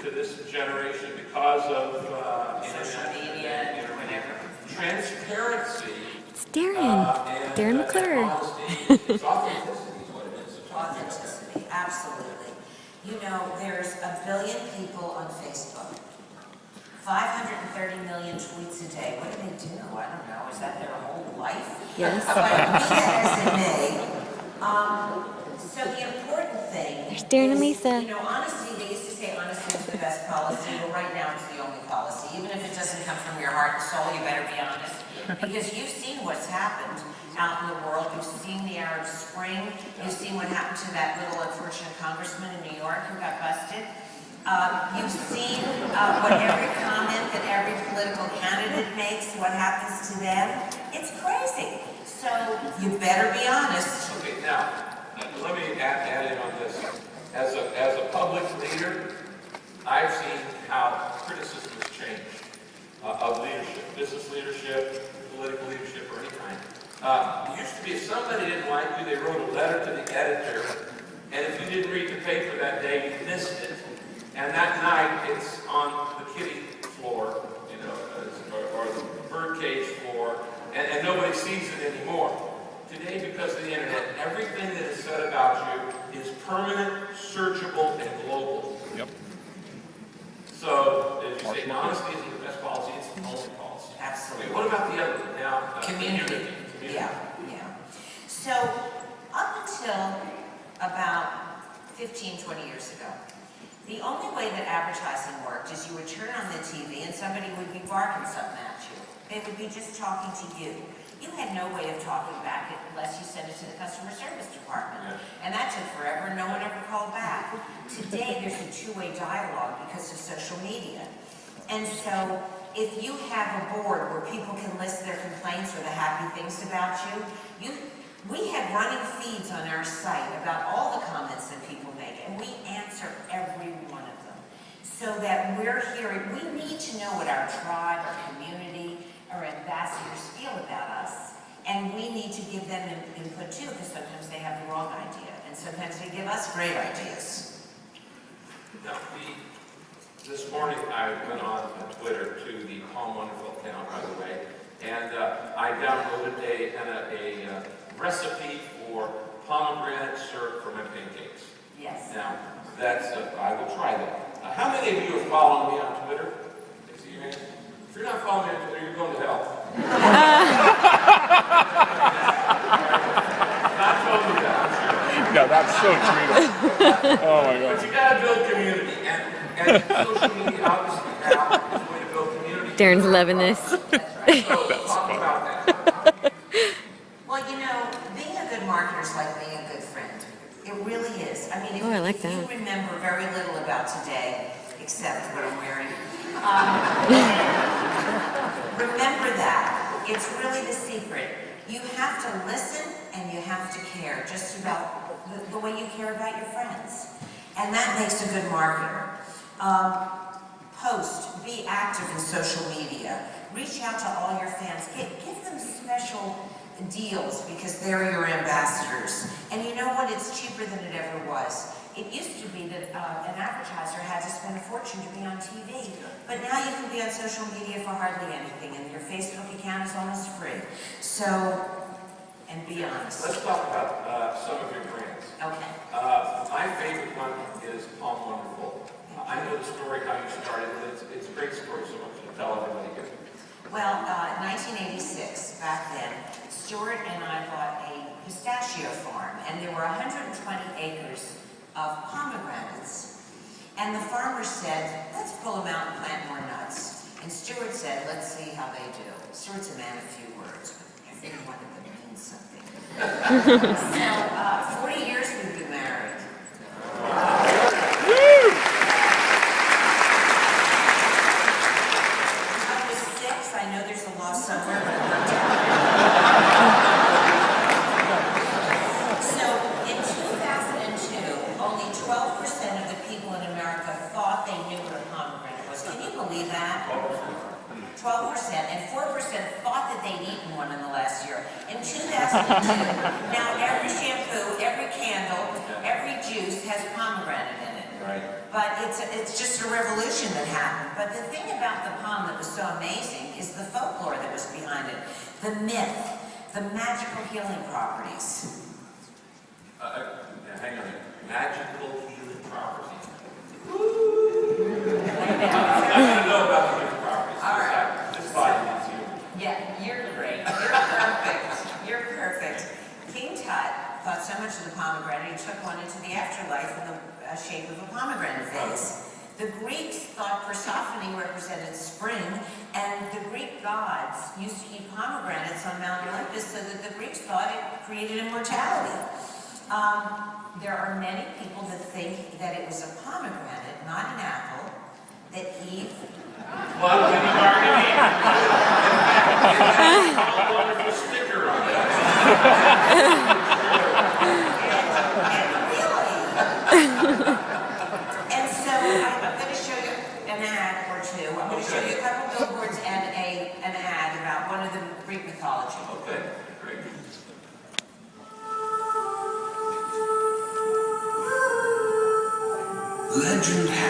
to this generation because of social media and whatever. Transparency. It's Darin. Darin McClure. It's authenticity is what it is. Authenticity, absolutely. You know, there's 1 billion people on Facebook. 530 million tweets a day. What do they do? I don't know. Is that their whole life? Yes. But be that as it may, so the important thing There's Darin and is, Lisa. you know, honesty, they used to say honesty is the best policy. Well, right now it's the only policy. Even if it doesn't come from your heart and soul, you better be honest. Because you've seen what's happened out in the world. You've seen the Arab Spring. You've seen what happened to that little unfortunate congressman in New York who got busted. You've seen what every comment that every political candidate makes, what happens to them. It's crazy. So you better be honest. Okay, now, let me add in on this. As a public leader, I've seen how criticism has changed of leadership, business leadership, political leadership, or any kind. It used to be if somebody didn't like you, they wrote a letter to the editor, and if you didn't read the paper that day, you missed it. And that night, it's on the kitty floor, you know, or the birdcage floor, and nobody sees it anymore. Today, because of the internet, everything that is said about you is permanent, searchable, and global. Yep. So, as you say, honesty isn't the best policy, it's the only policy. Absolutely. Okay, what about the other one now? Community. Yeah. So, up until about 15, 20 years ago, the only way that advertising worked is you would turn on the TV and somebody would be barking something at you. They would be just talking to you. You had no way of talking back unless you sent it to the customer service department. And that took forever, and no one ever called back. Today, there's a two-way dialogue because of social media. And so, if you have a board where people can list their complaints or the happy things about you, we have running feeds on our site about all the comments that people make, and we answer every one of them. So that we're hearing, we need to know what our tribe, our community, our ambassadors feel about us. And we need to give them input too, because sometimes they have the wrong idea, and sometimes they give us great ideas. Now, this morning I went on Twitter to the Palm Wonderful account, by the way, and I downloaded a recipe for pomegranate syrup for my pancakes. Yes. Now, that's, I will try that. How many of you are following me on Twitter? If you're not following me on Twitter, you're going to hell. Not totally that. Yeah, that's so true. Oh my God. But you got to build community, and social media obviously now is a way to build community. Darin's loving this. So talk about that. Well, you know, being a good marketer is like being a good friend. It really is. I mean, if, I like if that. you remember very little about today, except what I'm wearing, remember that. It's really the secret. You have to listen and you have to care just about the way you care about your friends. And that makes a good marketer. Post, be active in social media. Reach out to all your fans. Give them special deals because they're your ambassadors. And you know what? It's cheaper than it ever was. It used to be that an advertiser had to spend a fortune to be on TV. But now you can be on social media for hardly anything, and your Facebook account is almost free. So, and be honest. Let's talk about some of your brands. Okay. My favorite one is Palm Wonderful. I know the story how you started, and it's a great story, so much to tell everybody here. Well, 1986, back then, Stuart and I bought a pistachio farm, and there were 120 acres of pomegranates. And the farmer said, let's pull them out and plant more nuts. And Stuart said, let's see how they do. Stuart's a man of few words, but every one of them means something. So, 40 years we've been married. I was 6, I know there's a law somewhere, but it worked out. So, in 2002, only 12% of the people in America thought they knew what a pomegranate was. Can you believe that? 12%, and 4% thought that they'd eaten one in the last year. In 2002, now every shampoo, every candle, every juice has pomegranate in it. Right. But it's just a revolution that happened. But the thing about the palm that was so amazing is the folklore that was behind it, the myth, the magical healing properties. Now, hang on. Magical healing properties. I don't know about the healing properties. All right. This body needs you. Yeah, you're great. You're perfect. You're perfect. King Tut thought so much of the pomegranate, he took one into the afterlife in the shape of a pomegranate vase. The Greeks thought Persephone represented spring, and the Greek gods used to eat pomegranates on Mount Olympus, so that the Greeks thought it created immortality. There are many people that think that it was a pomegranate, not an apple, that Eve. Well, can you argue me? It has a wonderful sticker on it. And so I'm going to show you an ad or two. I'm going to show you a couple billboards and an ad about one of the Greek mythology. Okay, great. Legend has